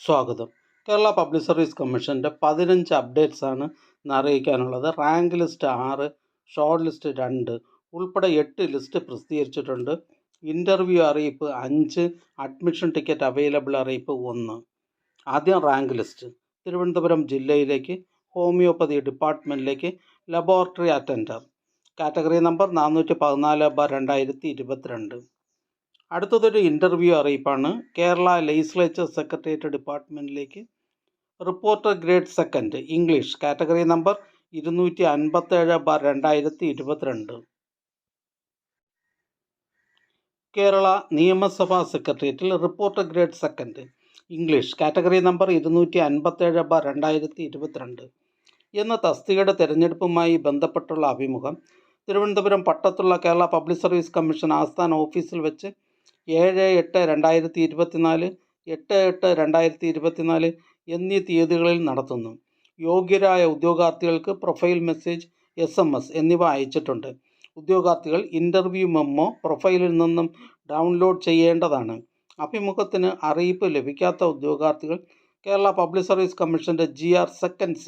സ്വാഗതം. Kerala public service കമ്മീഷൻ്റെ 15 updates ആണ് ഇന്ന് അറിയിക്കാനുള്ളത്. റാങ്ക് ലിസ്റ്റ് 6, ഷോർട്ട് ലിസ്റ്റ് 2 ഉൾപ്പെടെ 8 ലിസ്റ്റ് പ്രസിദ്ധീകരിച്ചിട്ടുണ്ട്. ഇൻ്റർവ്യൂ അറിയിപ്പ് 5, അഡ്മിഷൻ ടിക്കറ്റ് അവൈലബിൾ അറിയിപ്പ് 1. ആദ്യം റാങ്ക് ലിസ്റ്റ്. തിരുവനന്തപുരം ജില്ലയിലേക്ക് ഹോമിയോപ്പതി ഡിപ്പാർട്ട്മെൻറ്റിലേക്ക് ലബോറട്ടറി അറ്റൻഡർ, കാറ്റഗറി നമ്പർ 414/2022. അടുത്തതൊരു ഇൻ്റർവ്യൂ അറിയിപ്പാണ്. കേരള ലെജിസ്ലേച്ചർ സെക്രട്ടേറിയറ്റ് ഡിപ്പാർട്ട്മെൻറ്റിലേക്ക് reporter grade second English, category number 257/2022. Kerala നിയമസഭാ സെക്രട്ടേറിയറ്റിൽ reporter grade second English, category number 257/2022 എന്ന തസ്തികയുടെ തിരഞ്ഞെടുപ്പുമായി ബന്ധപ്പെട്ടുള്ള അഭിമുഖം തിരുവനന്തപുരം പട്ടത്തുള്ള കേരള പബ്ലിക് സർവീസ് കമ്മീഷൻ ആസ്ഥാന ഓഫീസിൽ വെച്ച് 7/8/2024, 8/8/2024 എന്നീ തീയതികളിൽ നടത്തുന്നു. യോഗ്യരായ ഉദ്യോഗാർത്ഥികൾക്ക് പ്രൊഫൈൽ മെസ്സേജ്, SMS എന്നിവ അയച്ചിട്ടുണ്ട്. ഉദ്യോഗാർത്ഥികൾ ഇൻ്റർവ്യൂ മെമ്മോ പ്രൊഫൈലിൽ നിന്നും ഡൗൺലോഡ് ചെയ്യേണ്ടതാണ്. അഭിമുഖത്തിന് അറിയിപ്പ് ലഭിക്കാത്ത ഉദ്യോഗാർത്ഥികൾ കേരള പബ്ലിക് സർവീസ് കമ്മീഷൻ്റെ GR സെക്കൻഡ് C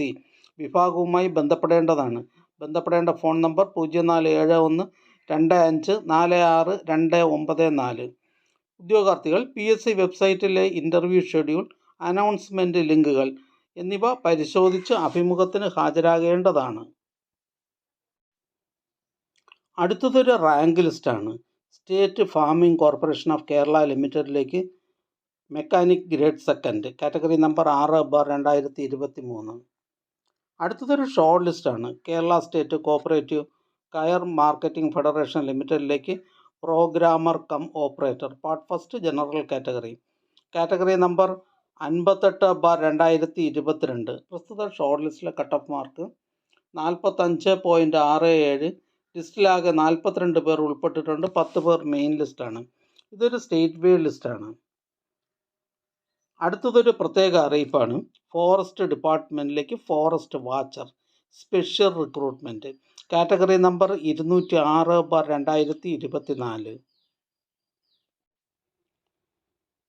വിഭാഗവുമായി ബന്ധപ്പെടേണ്ടതാണ്. ബന്ധപ്പെടേണ്ട ഫോൺ നമ്പർ 047125469294. ഉദ്യോഗാർത്ഥികൾ PSC വെബ്സൈറ്റിലെ ഇൻ്റർവ്യൂ ഷെഡ്യൂൾ, അനൗൺസ്മെൻറ്റ് ലിങ്കുകൾ എന്നിവ പരിശോധിച്ച് അഭിമുഖത്തിന് ഹാജരാകേണ്ടതാണ്. അടുത്തതൊരു റാങ്ക് ലിസ്റ്റാണ്. State farming corporation of Kerala ലിമിറ്റഡിലേക്ക് mechanic grade second, category number 6/2023. അടുത്തതൊരു ഷോർട്ട് ലിസ്റ്റാണ്. Kerala state cooperative coir marketing federation ലിമിറ്റഡിലേക്ക് programmer cum operator, part first general category, category number 58/2022. പ്രസ്തുത ഷോർട്ട് ലിസ്റ്റിലെ കട്ട് ഓഫ് മാർക്ക് 45.67. ലിസ്റ്റിലാകെ 42 പേർ ഉൾപ്പെട്ടിട്ടുണ്ട്. 10 പേർ മെയിൻ ലിസ്റ്റാണ്. ഇതൊരു സ്റ്റേറ്റ് വൈഡ് ലിസ്റ്റാണ്. അടുത്തതൊരു പ്രത്യേക അറിയിപ്പാണ്. ഫോറസ്റ്റ് ഡിപ്പാർട്ട്മെൻറ്റിലേക്ക് forest watcher special recruitment, category number 206/2024.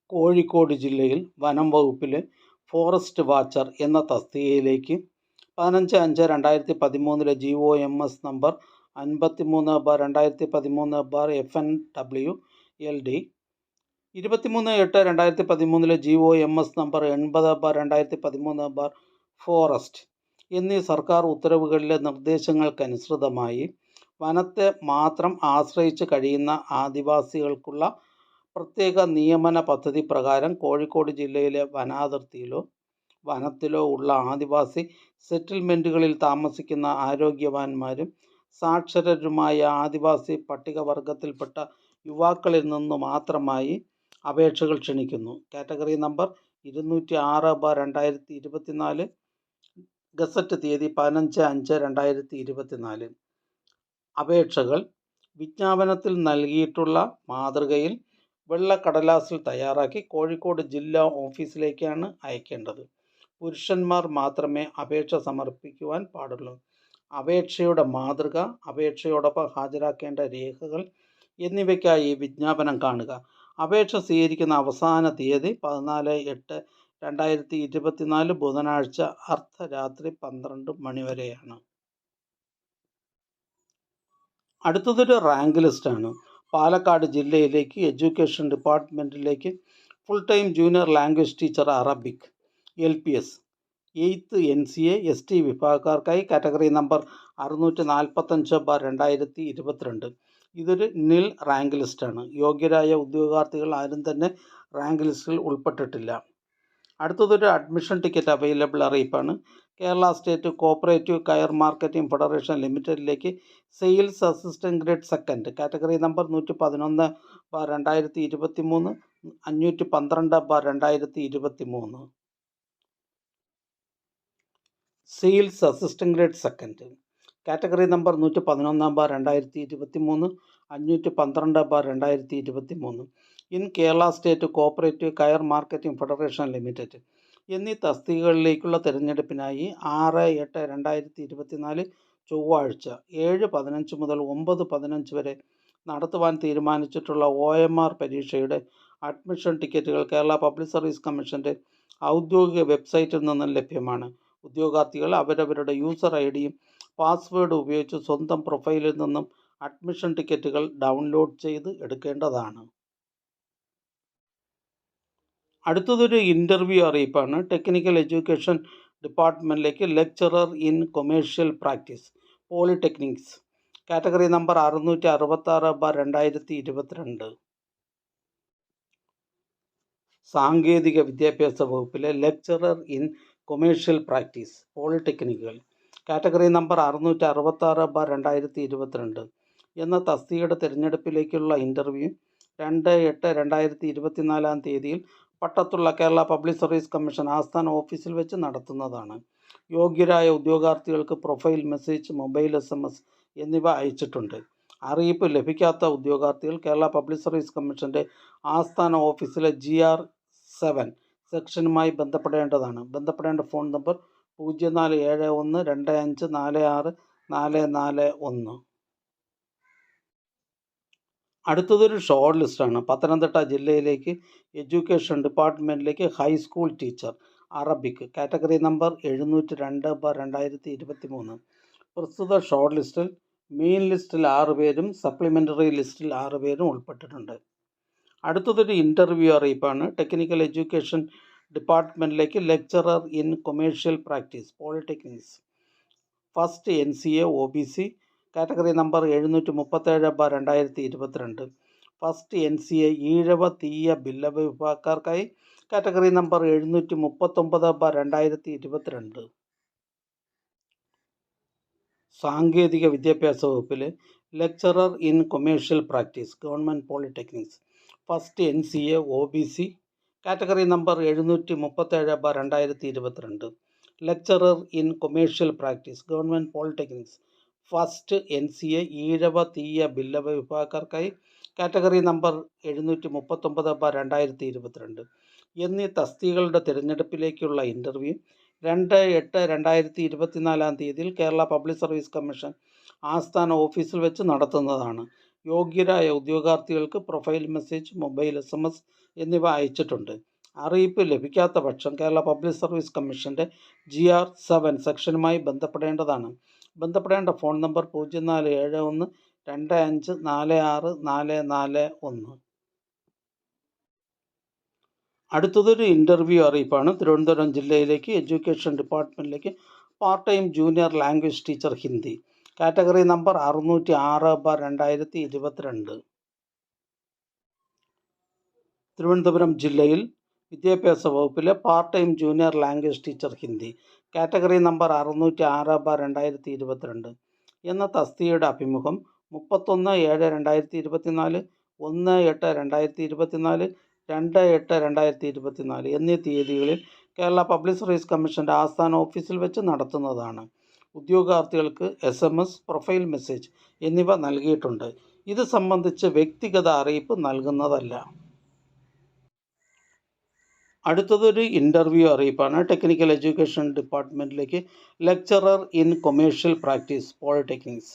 Kozhikode ജില്ലയിൽ വനം വകുപ്പിലെ ഫോറസ്റ്റ് വാച്ചർ എന്ന തസ്തികയിലേക്ക് 15/5/2013 GOMS number 53/2013/FNW-LD, 23/8/2013 GOMS number 80/2013 forest എന്നീ സർക്കാർ ഉത്തരവുകളിലെ നിർദ്ദേശങ്ങൾക്കനുസൃതമായി വനത്തെ മാത്രം ആശ്രയിച്ച് കഴിയുന്ന ആദിവാസികൾക്കുള്ള പ്രത്യേക നിയമന പദ്ധതി പ്രകാരം കോഴിക്കോട് ജില്ലയിലെ വനാതിർത്തിയിലോ വനത്തിലോ ഉള്ള ആദിവാസി സെറ്റിൽമെൻറ്റുകളിൽ താമസിക്കുന്ന ആരോഗ്യവാന്മാരും സാക്ഷരരുമായ ആദിവാസി പട്ടികവർഗത്തിൽപ്പെട്ട യുവാക്കളിൽ നിന്ന് മാത്രമായി അപേക്ഷകൾ ക്ഷണിക്കുന്നു. കാറ്റഗറി നമ്പർ 206/2024, ഗസറ്റ് തീയതി 15/5/2024. അപേക്ഷകൾ വിജ്ഞാപനത്തിൽ നൽകിയിട്ടുള്ള മാതൃകയിൽ വെള്ളക്കടലാസിൽ തയ്യാറാക്കി കോഴിക്കോട് ജില്ലാ ഓഫീസിലേക്കാണ് അയക്കേണ്ടത്. പുരുഷന്മാർ മാത്രമേ അപേക്ഷ സമർപ്പിക്കുവാൻ പാടുള്ളൂ. അപേക്ഷയുടെ മാതൃക, അപേക്ഷയോടൊപ്പം ഹാജരാക്കേണ്ട രേഖകൾ എന്നിവയ്ക്കായി വിജ്ഞാപനം കാണുക. അപേക്ഷ സ്വീകരിക്കുന്ന അവസാന തീയതി 14/8/2024 ബുധനാഴ്ച അർദ്ധരാത്രി 12 മണി വരെയാണ്. അടുത്തതൊരു റാങ്ക് ലിസ്റ്റാണ്. പാലക്കാട് ജില്ലയിലേക്ക് എഡ്യൂക്കേഷൻ ഡിപ്പാർട്ട്മെൻറ്റിലേക്ക് full time junior language teacher Arabic LPS 8th NCA ST വിഭാഗക്കാർക്കായി, കാറ്റഗറി നമ്പർ 645/2022. ഇതൊരു നിൽ റാങ്ക് ലിസ്റ്റാണ്. യോഗ്യരായ ഉദ്യോഗാർത്ഥികൾ ആരും തന്നെ റാങ്ക് ലിസ്റ്റിൽ ഉൾപ്പെട്ടിട്ടില്ല. അടുത്തതൊരു അഡ്മിഷൻ ടിക്കറ്റ് അവൈലബിൾ അറിയിപ്പാണ്. Kerala state cooperative coir marketing federation ലിമിറ്റഡിലേക്ക് sales assistant grade second, category number 111/2023, 512/2023. Sales assistant grade second, category number 111/2023, 512/2023 in Kerala state cooperative coir marketing federation limited എന്നീ തസ്തികകളിലേക്കുള്ള തിരഞ്ഞെടുപ്പിനായി 6/8/2024 ചൊവ്വാഴ്ച 7:15 മുതൽ 9:15 വരെ നടത്തുവാൻ തീരുമാനിച്ചിട്ടുള്ള OMR പരീക്ഷയുടെ അഡ്മിഷൻ ടിക്കറ്റുകൾ കേരള പബ്ലിക് സർവീസ് കമ്മീഷൻ്റെ ഔദ്യോഗിക വെബ്സൈറ്റിൽ നിന്നും ലഭ്യമാണ്. ഉദ്യോഗാർത്ഥികൾ അവരവരുടെ യൂസർ ഐഡിയും പാസ്വേഡും ഉപയോഗിച്ച് സ്വന്തം പ്രൊഫൈലിൽ നിന്നും അഡ്മിഷൻ ടിക്കറ്റുകൾ ഡൗൺലോഡ് ചെയ്ത് എടുക്കേണ്ടതാണ്. അടുത്തതൊരു ഇൻ്റർവ്യൂ അറിയിപ്പാണ്. ടെക്നിക്കൽ എഡ്യൂക്കേഷൻ ഡിപ്പാർട്ട്മെൻറ്റിലേക്ക് lecturer in commercial practice polytechnics category number 666/2022. സാങ്കേതിക വിദ്യാഭ്യാസ വകുപ്പിലെ ലെക്ചറർ ഇൻ കൊമേഴ്ഷ്യൽ പ്രാക്ടീസ് പോളിടെക്നിക്കുകൾ കാറ്റഗറി നമ്പർ 666/2022 എന്ന തസ്തികയുടെ തിരഞ്ഞെടുപ്പിലേക്കുള്ള ഇൻ്റർവ്യൂ 2/8/2024 തീയതിയിൽ പട്ടത്തുള്ള കേരള പബ്ലിക് സർവീസ് കമ്മീഷൻ ആസ്ഥാന ഓഫീസിൽ വെച്ച് നടത്തുന്നതാണ്. യോഗ്യരായ ഉദ്യോഗാർത്ഥികൾക്ക് പ്രൊഫൈൽ മെസ്സേജ്, മൊബൈൽ SMS എന്നിവ അയച്ചിട്ടുണ്ട്. അറിയിപ്പ് ലഭിക്കാത്ത ഉദ്യോഗാർത്ഥികൾ കേരള പബ്ലിക് സർവീസ് കമ്മീഷൻ്റെ ആസ്ഥാന ഓഫീസിലെ GR7 സെക്ഷനുമായി ബന്ധപ്പെടേണ്ടതാണ്. ബന്ധപ്പെടേണ്ട ഫോൺ നമ്പർ 047125464441. അടുത്തതൊരു ഷോർട്ട് ലിസ്റ്റാണ്. പത്തനംതിട്ട ജില്ലയിലേക്ക് എഡ്യൂക്കേഷൻ ഡിപ്പാർട്ട്മെൻറ്റിലേക്ക് high school teacher Arabic category number 702/2023. പ്രസ്തുത ഷോർട്ട് ലിസ്റ്റിൽ മെയിൻ ലിസ്റ്റിൽ 6 പേരും സപ്ലിമെൻ്ററി ലിസ്റ്റിൽ 6 പേരും ഉൾപ്പെട്ടിട്ടുണ്ട്. അടുത്തതൊരു ഇൻ്റർവ്യൂ അറിയിപ്പാണ്. ടെക്നിക്കൽ എഡ്യൂക്കേഷൻ ഡിപ്പാർട്ട്മെൻറ്റിലേക്ക് lecturer in commercial practice polytechnics first NCA OBC category number 737/2022. First NCA Ezhava Thiyya Billava വിഭാഗക്കാർക്കായി കാറ്റഗറി നമ്പർ 739/2022. സാങ്കേതിക വിദ്യാഭ്യാസ വകുപ്പിലെ lecturer in commercial practice government polytechnics first NCA OBC category number 737/2022. Lecturer in commercial practice government polytechnics first NCA Ezhava Thiyya Billava വിഭാഗക്കാർക്കായി category number 739/2022 എന്നീ തസ്തികകളുടെ തിരഞ്ഞെടുപ്പിലേക്കുള്ള interview 2/8/2024 തീയതിയിൽ Kerala public service commission ആസ്ഥാന ഓഫീസിൽ വെച്ച് നടത്തുന്നതാണ്. യോഗ്യരായ ഉദ്യോഗാർത്ഥികൾക്ക് പ്രൊഫൈൽ മെസ്സേജ്, മൊബൈൽ SMS എന്നിവ അയച്ചിട്ടുണ്ട്. അറിയിപ്പ് ലഭിക്കാത്ത പക്ഷം കേരള പബ്ലിക് സർവീസ് കമ്മീഷൻ്റെ GR7 സെക്ഷനുമായി ബന്ധപ്പെടേണ്ടതാണ്. ബന്ധപ്പെടേണ്ട ഫോൺ നമ്പർ 047125464441. അടുത്തതൊരു ഇൻ്റർവ്യൂ അറിയിപ്പാണ്. തിരുവനന്തപുരം ജില്ലയിലേക്ക് എഡ്യൂക്കേഷൻ ഡിപ്പാർട്ട്മെൻറ്റിലേക്ക് part time junior language teacher Hindi category number 606/2022. Thiruvananthapuram ജില്ലയിൽ വിദ്യാഭ്യാസ വകുപ്പിലെ part time junior language teacher Hindi category number 606/2022 എന്ന തസ്തികയുടെ അഭിമുഖം 31/7/2024, 1/8/2024, 2/8/2024 എന്നീ തീയതികളിൽ കേരള പബ്ലിക് സർവീസ് കമ്മീഷൻ്റെ ആസ്ഥാന ഓഫീസിൽ വെച്ച് നടത്തുന്നതാണ്. ഉദ്യോഗാർത്ഥികൾക്ക് SMS, പ്രൊഫൈൽ മെസ്സേജ് എന്നിവ നൽകിയിട്ടുണ്ട്. ഇത് സംബന്ധിച്ച് വ്യക്തിഗത അറിയിപ്പ് നൽകുന്നതല്ല. അടുത്തതൊരു ഇൻ്റർവ്യൂ അറിയിപ്പാണ്. ടെക്നിക്കൽ എഡ്യൂക്കേഷൻ ഡിപ്പാർട്ട്മെൻറ്റിലേക്ക് lecturer in commercial practice polytechnics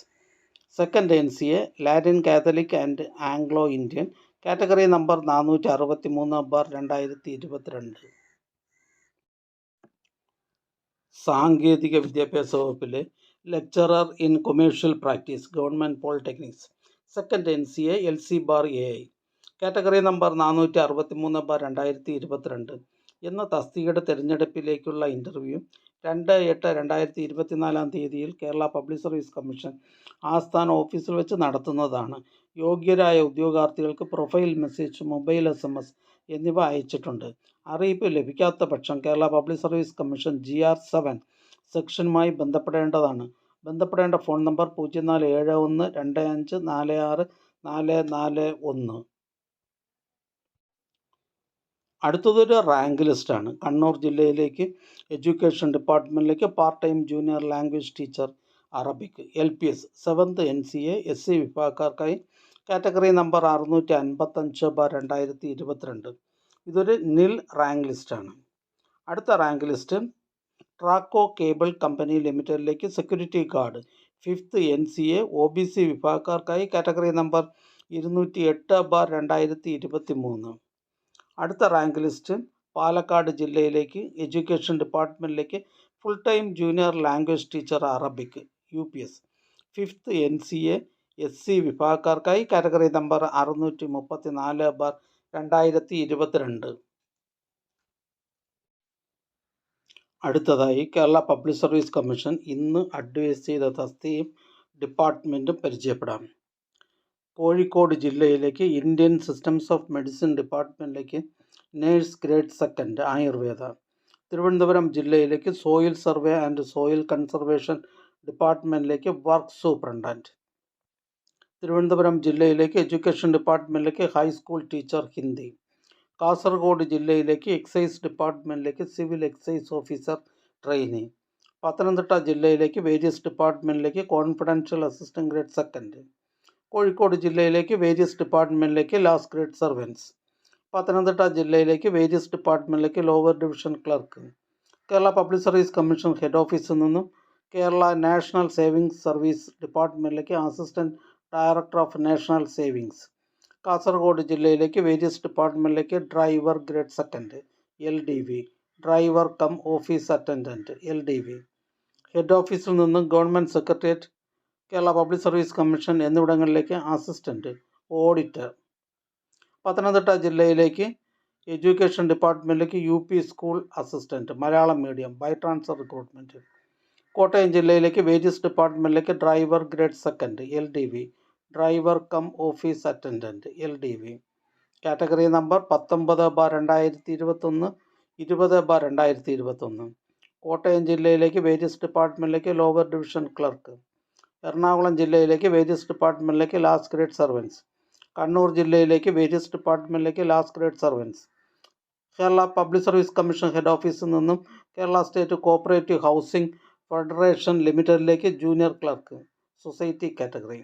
second NCA Latin Catholic and Anglo Indian category number 463/2022. സാങ്കേതിക വിദ്യാഭ്യാസ വകുപ്പിലെ lecturer in commercial practice government polytechnics second NCA LC/AI category number 463/2022 എന്ന തസ്തികയുടെ തിരഞ്ഞെടുപ്പിലേക്കുള്ള ഇൻ്റർവ്യൂ 2/8/2024 തീയതിയിൽ കേരള പബ്ലിക് സർവീസ് കമ്മീഷൻ ആസ്ഥാന ഓഫീസിൽ വെച്ച് നടത്തുന്നതാണ്. യോഗ്യരായ ഉദ്യോഗാർത്ഥികൾക്ക് പ്രൊഫൈൽ മെസ്സേജ്, മൊബൈൽ SMS എന്നിവ അയച്ചിട്ടുണ്ട്. അറിയിപ്പ് ലഭിക്കാത്ത പക്ഷം Kerala public service commission GR7 സെക്ഷനുമായി ബന്ധപ്പെടേണ്ടതാണ്. ബന്ധപ്പെടേണ്ട ഫോൺ നമ്പർ 047125464441. അടുത്തതൊരു റാങ്ക് ലിസ്റ്റാണ്. കണ്ണൂർ ജില്ലയിലേക്ക് എഡ്യൂക്കേഷൻ ഡിപ്പാർട്ട്മെൻറ്റിലേക്ക് part time junior language teacher Arabic LPS 7th NCA SC വിഭാഗക്കാർക്കായി കാറ്റഗറി നമ്പർ 655/2022. ഇതൊരു നിൽ റാങ്ക് ലിസ്റ്റാണ്. അടുത്ത rank list Traco cable company ലിമിറ്റഡിലേക്ക് security guard 5th NCA OBC വിഭാഗക്കാർക്കായി കാറ്റഗറി നമ്പർ 208/2023. അടുത്ത റാങ്ക് ലിസ്റ്റ് പാലക്കാട് ജില്ലയിലേക്ക് എഡ്യൂക്കേഷൻ ഡിപ്പാർട്ട്മെൻറ്റിലേക്ക് full time junior language teacher Arabic UPS 5th NCA SC വിഭാഗക്കാർക്കായി കാറ്റഗറി നമ്പർ 634/2022. അടുത്തതായി കേരള പബ്ലിക് സർവീസ് കമ്മീഷൻ ഇന്ന് അഡ്വൈസ് ചെയ്ത തസ്തികയും ഡിപ്പാർട്ട്മെൻറ്റും പരിചയപ്പെടാം. കോഴിക്കോട് ജില്ലയിലേക്ക് ഇന്ത്യൻ സിസ്റ്റംസ് ഓഫ് മെഡിസിൻ ഡിപ്പാർട്ട്മെൻറ്റിലേക്ക് നേഴ്സ് ഗ്രേഡ് 2 ആയുർവേദ. തിരുവനന്തപുരം ജില്ലയിലേക്ക് soil survey and soil conservation ഡിപ്പാർട്ട്മെൻറ്റിലേക്ക് വർക്ക് സൂപ്രണ്ടൻറ്റ്. തിരുവനന്തപുരം ജില്ലയിലേക്ക് എഡ്യൂക്കേഷൻ ഡിപ്പാർട്ട്മെൻറ്റിലേക്ക് ഹൈസ്കൂൾ ടീച്ചർ ഹിന്ദി. കാസർഗോഡ് ജില്ലയിലേക്ക് എക്സൈസ് ഡിപ്പാർട്ട്മെൻറ്റിലേക്ക് civil excise officer trainee. Pathanamthitta ജില്ലയിലേക്ക് വേരിയസ് ഡിപ്പാർട്ട്മെൻറ്റിലേക്ക് കോൺഫിഡൻഷ്യൽ അസിസ്റ്റന്റ് ഗ്രേഡ് 2. കോഴിക്കോട് ജില്ലയിലേക്ക് വേരിയസ് ഡിപ്പാർട്ട്മെൻറ്റിലേക്ക് ലാസ്റ്റ് ഗ്രേഡ് സർവൻസ്. പത്തനംതിട്ട ജില്ലയിലേക്ക് വേരിയസ് ഡിപ്പാർട്ട്മെൻറ്റിലേക്ക് lower division clerk. Kerala public service commission head ഓഫീസിൽ നിന്നും കേരള നാഷണൽ സേവിങ്സ് സർവീസ് ഡിപ്പാർട്ട്മെൻറ്റിലേക്ക് assistant director of national savings. Kasaragod ജില്ലയിലേക്ക് വേരിയസ് ഡിപ്പാർട്ട്മെൻറ്റിലേക്ക് driver grade 2 LDV, driver cum office attendant LDV. Head ഓഫീസിൽ നിന്നും government secretariat, Kerala public service commission എന്നിവിടങ്ങളിലേക്ക് assistant auditor. Pathanamthitta ജില്ലയിലേക്ക് education ഡിപ്പാർട്ട്മെൻറ്റിലേക്ക് UP school assistant Malayalam medium by transfer recruitment. Kottayam ജില്ലയിലേക്ക് various ഡിപ്പാർട്ട്മെൻറ്റിലേക്ക് driver grade 2 LDV, driver cum office attendant LDV. Category number 19/2021, 20/2021. Kottayam ജില്ലയിലേക്ക് various ഡിപ്പാർട്ട്മെൻറ്റിലേക്ക് lower division clerk. Ernakulam ജില്ലയിലേക്ക് വേരിയസ് ഡിപ്പാർട്ട്മെൻറ്റിലേക്ക് last grade servants. Kannur ജില്ലയിലേക്ക് വേരിയസ് ഡിപ്പാർട്ട്മെൻറ്റിലേക്ക് last grade servants. Kerala public service commission head ഓഫീസിൽ നിന്നും Kerala state cooperative housing federation ലിമിറ്റഡിലേക്ക് junior clerk society category.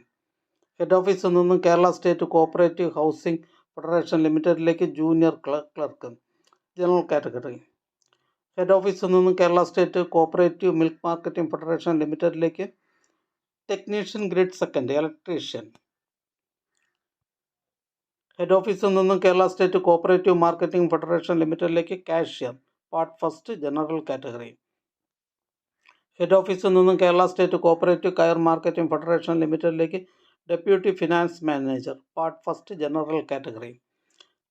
Head ഓഫീസിൽ നിന്നും Kerala state cooperative housing federation ലിമിറ്റഡിലേക്ക് junior clerk general category. Head ഓഫീസിൽ നിന്നും Kerala state cooperative milk marketing federation ലിമിറ്റഡിലേക്ക് ടെക്നീഷ്യൻ ഗ്രേഡ് 2 ഇലക്ട്രീഷ്യൻ. ഹെഡ് ഓഫീസിൽ നിന്നും Kerala state cooperative marketing federation ലിമിറ്റഡിലേക്ക് cashier part first general category. Head ഓഫീസിൽ നിന്നും Kerala state cooperative coir marketing federation ലിമിറ്റഡിലേക്ക് deputy finance manager part first general category.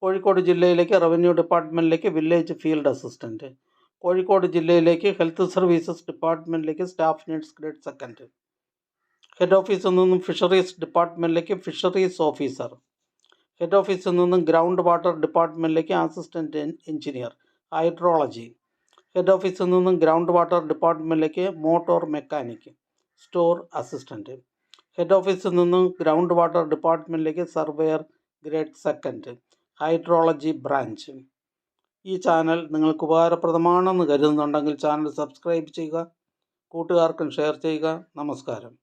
Kozhikode ജില്ലയിലേക്ക് revenue ഡിപ്പാർട്ട്മെൻറ്റിലേക്ക് village field assistant. Kozhikode ജില്ലയിലേക്ക് ഹെൽത്ത് സർവീസസ് ഡിപ്പാർട്ട്മെൻറ്റിലേക്ക് സ്റ്റാഫ് നഴ്സ് ഗ്രേഡ് 2. ഹെഡ് ഓഫീസിൽ നിന്നും ഫിഷറീസ് ഡിപ്പാർട്ട്മെൻറ്റിലേക്ക് ഫിഷറീസ് ഓഫീസർ. ഹെഡ് ഓഫീസിൽ നിന്നും ഗ്രൗണ്ട് വാട്ടർ ഡിപ്പാർട്ട്മെൻറ്റിലേക്ക് അസിസ്റ്റൻറ്റ് എഞ്ചിനീയർ ഹൈഡ്രോളജി. ഹെഡ് ഓഫീസിൽ നിന്നും ground water ഡിപ്പാർട്ട്മെൻറ്റിലേക്ക് motor mechanic store assistant. Head ഓഫീസിൽ നിന്നും ഗ്രൗണ്ട് വാട്ടർ ഡിപ്പാർട്ട്മെൻറ്റിലേക്ക് സർവേയർ ഗ്രേഡ് 2 ഹൈഡ്രോളജി ബ്രാഞ്ച്. ഈ ചാനൽ നിങ്ങൾക്ക് ഉപകാരപ്രദമാണെന്ന് കരുതുന്നുണ്ടെങ്കിൽ ചാനൽ സബ്സ്ക്രൈബ് ചെയ്യുക, കൂട്ടുകാർക്കും ഷെയർ ചെയ്യുക. നമസ്കാരം.